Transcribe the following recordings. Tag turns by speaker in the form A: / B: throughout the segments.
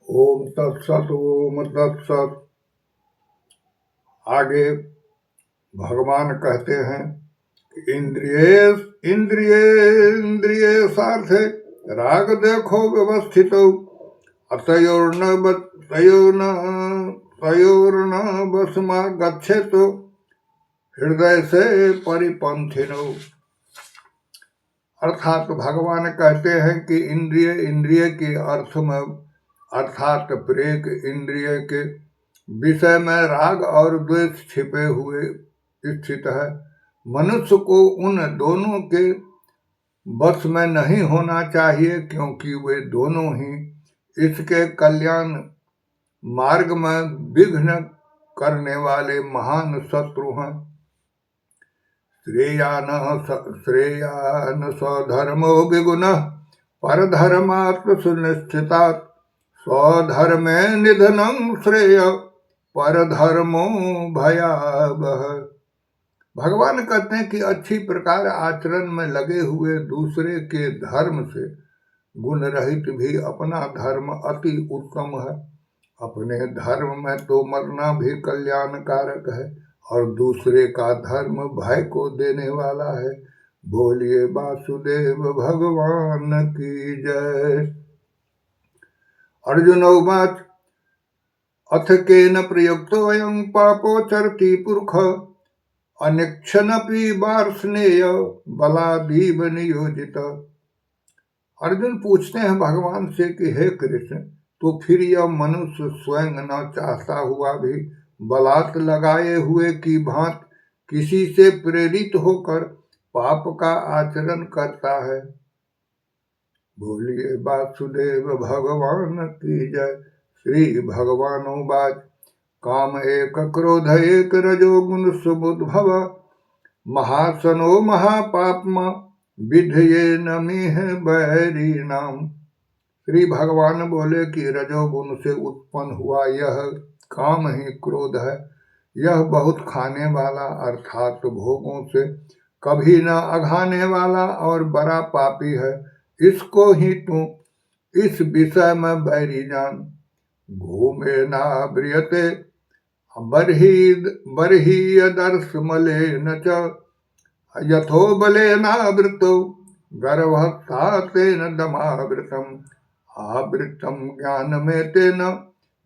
A: ओम तत्सत ओम तत्सत। आगे भगवान कहते हैं कि इंद्रिय इंद्रिय इंद्रिय सार्थे राग देखो व्यवस्थित तयोर्न बसमा गच्छे तो हृदय से परिपंथिनो। अर्थात भगवान कहते हैं कि इंद्रिय इंद्रिय के अर्थ में अर्थात प्रत्येक इंद्रिय के विषय में राग और द्वेष छिपे हुए स्थित है। मनुष्य को उन दोनों के बस में नहीं होना चाहिए, क्योंकि वे दोनों ही इसके कल्याण मार्ग में विघ्न करने वाले महान शत्रु हैं। श्रेयान स्वधर्मो विगुणः परधर्मात् सुनिश्चितात् स्वधर्मे निधनं श्रेय परधर्मो भयावह। भगवान कहते हैं कि अच्छी प्रकार आचरण में लगे हुए दूसरे के धर्म से गुण रहित भी अपना धर्म अति उत्तम है। अपने धर्म में तो मरना भी कल्याणकारक है और दूसरे का धर्म भय को देने वाला है। बोलिए वासुदेव भगवान की जय। अर्जुन उवाच अथ केन प्रयुक्तो अयं पापो चरति पुरुष अनिक्षनपि वार्ष्णेय बलादीव नियोजित। अर्जुन पूछते हैं भगवान से कि हे कृष्ण, तो फिर यह मनुष्य स्वयं न चाहता हुआ भी बलात् लगाए हुए की भांत किसी से प्रेरित होकर पाप का आचरण करता है। बोलिए वासुदेव भगवान की जय। श्री भगवानुवाच काम एक क्रोध एक रजोगुण सुबुद्भव महासनो महापाप्मा विधये नमिह बैरी नाम। श्री भगवान बोले कि रजोगुण से उत्पन्न हुआ यह काम ही क्रोध है। यह बहुत खाने वाला अर्थात भोगों से कभी न अघाने वाला और बड़ा पापी है। इसको ही तू इस विषय में बैरी जान। घूमे ना ब्रियते बर्हीयदर्श मलेन च यथो बलेनावृतो गर्भस्तातेन दमावृतम् आवृतम ज्ञान में तेन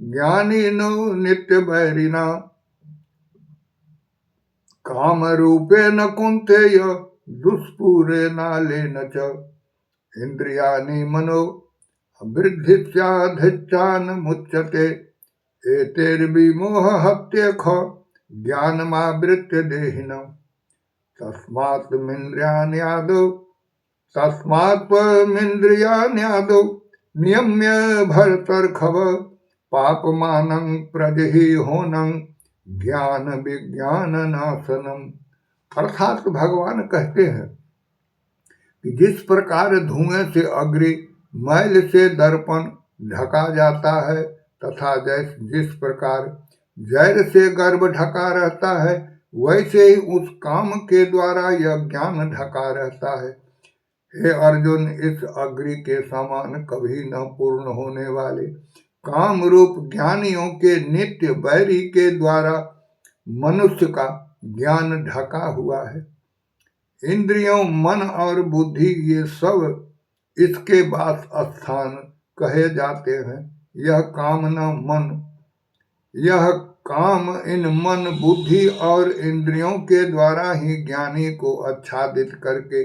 A: ज्ञानिनो नित्य बैरिना काम रूपे न कुंतेय दुष्पूरे नालेन च इंद्रियाणि मनो वृद्धिस्याधिष्ठान मुच्यते एतेर्विमोह हत्येख ज्ञानमावृत्य देहिनम् तस्मात्त्वमिन्द्रियाण्यादौ नियम्य भरतर्षभ पापमानं प्रजहिहोनं ज्ञान विज्ञान नाशनम। अर्थात भगवान कहते हैं कि जिस प्रकार धुएं से अग्नि मैल से दर्पण ढका जाता है तथा जिस प्रकार जैर से गर्भ ढका रहता है, वैसे ही उस काम के द्वारा यह ज्ञान ढका रहता है। हे अर्जुन, इस अग्नि के समान कभी न पूर्ण होने वाले काम रूप ज्ञानियों के नित्य बैरी के द्वारा मनुष्य का ज्ञान ढका हुआ है। इंद्रियों, मन और बुद्धि ये सब इसके वास स्थान कहे जाते हैं। यह काम इन मन बुद्धि और इंद्रियों के द्वारा ही ज्ञानी को आच्छादित करके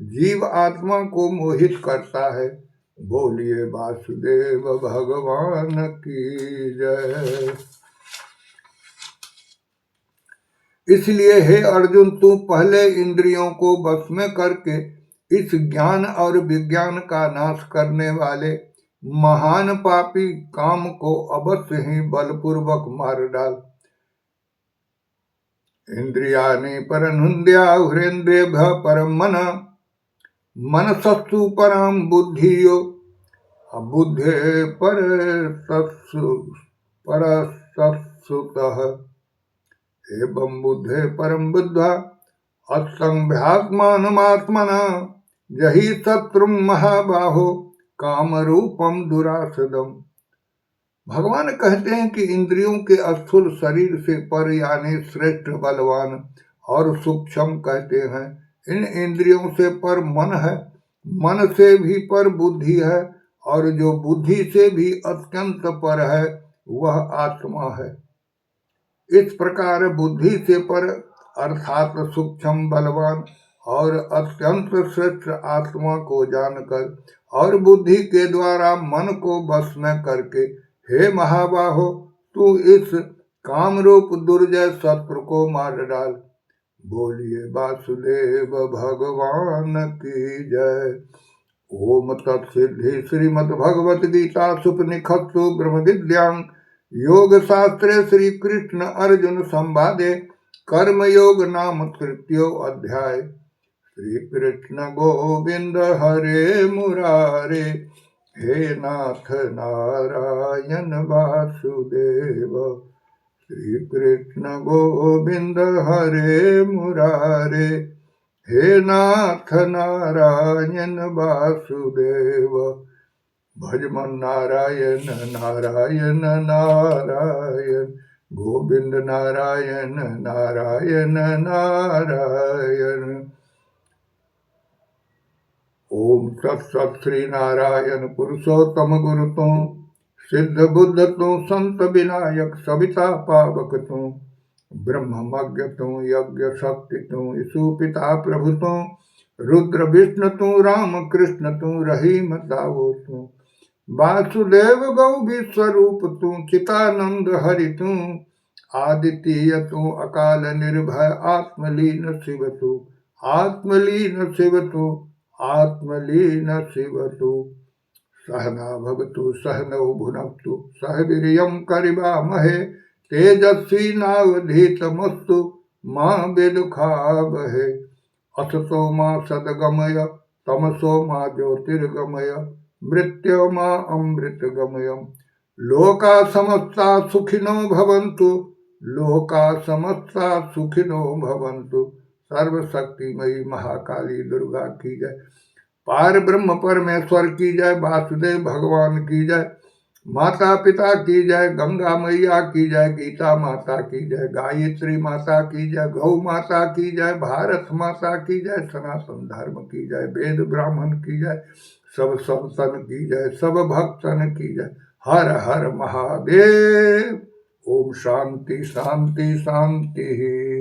A: जीव आत्मा को मोहित करता है। बोलिए वासुदेव भगवान की जय। इसलिए हे अर्जुन, तू पहले इंद्रियों को बस में करके इस ज्ञान और विज्ञान का नाश करने वाले महान पापी काम को अवश्य ही बलपूर्वक मार डाल। इंद्रियाणि परनुन्द्या हृन्द्रेभ्यः परं मनसस्तु परं बुद्धियो बुद्धे परसत्सुतः एवं बुद्धे परं बुद्ध्वा असंभ्यात्मानमात्मना जहि शत्रुं महाबाहो कामरूपं दुरासदम्। भगवान कहते हैं कि इंद्रियों के स्थूल शरीर से पर यानी श्रेष्ठ बलवान और सूक्ष्म कहते हैं। इन इंद्रियों से पर मन है, मन से भी पर बुद्धि है, और जो बुद्धि से भी अत्यंत पर है वह आत्मा है। इस प्रकार बुद्धि से पर अर्थात सूक्ष्म बलवान और अत्यंत श्रेष्ठ आत्मा को जानकर और बुद्धि के द्वारा मन को वश में करके, हे महाबाहो, तू इस कामरूप दुर्जय शत्रु को मार डाल। बोलिए वासुदेव भगवान की जय। ओम तत्सिद्धि। श्रीमद्भगवत गीता सुपनिषत्सु ब्रह्म विद्यां योग शास्त्रे श्री कृष्ण अर्जुन संवादे कर्मयोग नाम तृतीयो अध्याय। श्री कृष्ण गोविंद हरे मुरारे, हे नाथ नारायण वासुदेव। श्री कृष्ण गोविंद हरे मुरारे, हे नाथ नारायण वासुदेव। भजमन नारायण नारायण नारायण, गोविंद नारायण नारायण नारायण। ओम तत्सत। श्री नारायण पुरुषोत्तम गुरु तू, सिद्ध बुद्ध तू, संत विनायक सविता पावक तू, ब्रह्मज्ञ तू, यज्ञ शक्ति तू, यीशु पिता प्रभु तू, रुद्र विष्णु तू, राम कृष्ण तू, रहीम दावो तू, वासुदेव गौ विश्वरूप तू, चितानंद हरि तू, आदितीय तू, अकाल निर्भय आत्मलीन शिव तू, आत्मलीन शिव तू, आत्मलीन शिव तू। सहना भवतु सहनौ भुनक्तु सह वीर्यं करवावहै, तेजस्वी नावधीतमस्तु मा विदुषावहै। असतो मा सद्गमय, तमसो मा ज्योतिर्गमय, मृत्योर्मा अमृतगमय। लोका समस्ता सुखिनो भवन्तु, लोका समस्ता सुखिनो भवन्तु। सर्वशक्तिमयी महाकाली दुर्गा की जय। पार ब्रह्म परमेश्वर की जय। वासुदेव भगवान की जय। माता पिता की जय। गंगा मैया की जय। गीता माता की जय। गायत्री माता की जय। गौ माता की जय। भारत माता की जय। सनातन धर्म की जय। वेद ब्राह्मण की जय। सब संतन की जय। सब भक्तन की जय। हर हर महादेव। ओम शांति शांति शांति।